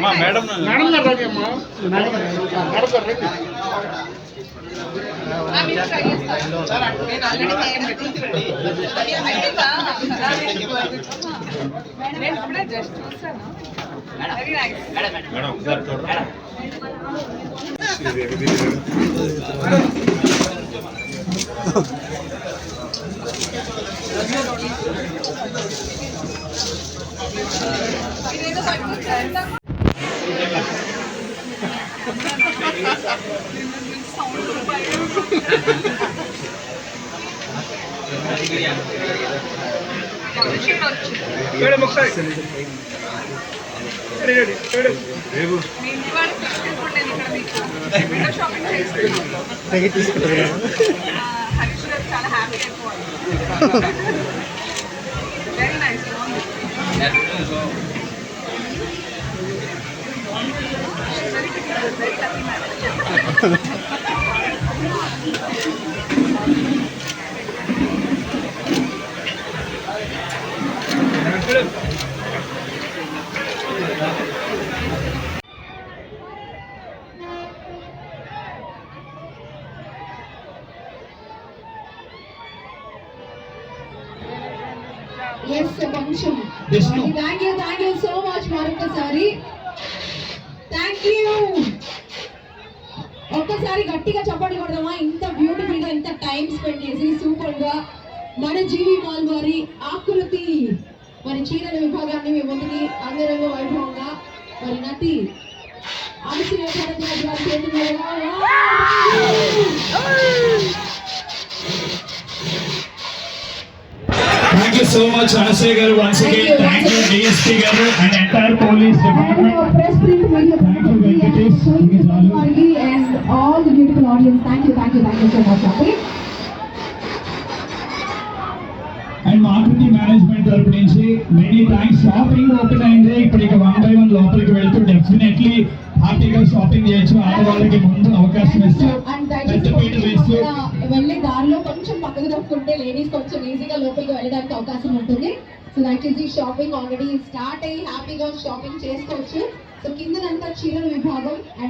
Madam రండి అమ్మా madam రండి. మేడం ఒకసారి చాలా హ్యాపీ వెరీ నైస్. Yes, కొంచెం థ్యాంక్ యూ సో మచ్ మరొకసారి థ్యాంక్ యూ. ఒక్కసారి గట్టిగా చప్పట్లు కొడదామా? ఇంత బ్యూటిఫుల్ గా ఇంత టైం స్పెండ్ చేసి సూపర్ గా మన జీవి మాల్ వారి ఆకృతి మరి చీరల విభాగాన్ని మీ ముందుకి అంగరంగ వైభవంగా మరి నటి ఆశీర్వ భారద్వాజ్ గారి చేతుల మీదుగా Thank you so much, Anasay garu. Once again, thank you, DSP garu and entire police department. Press print media and all the beautiful audience. Thank you so much. Okay. And Marketing Management తరపు నుంచి many thanks. Shopping open అయింది. ఇప్పుడు ఇక 1 by 1 లోపలికి వెళ్తూ definitely హ్యాపీగా shopping చేయొచ్చు. ఆడవాళ్ళకి ముందు అవకాశం ఇస్తూ పెద్దపీట వేస్తూ వెళ్ళే దారిలో కొంచెం పక్కకు తప్పుకుంటే లేడీస్ కొంచెం ఈజీగా లోపలికి వెళ్ళడానికి అవకాశం ఉంటుంది. సో దయచేసి షాపింగ్ ఆల్రెడీ స్టార్ట్ అయ్యి హ్యాపీగా షాపింగ్ చేసుకోవచ్చు. సో కిందనంతా చీరల విభాగం అండ్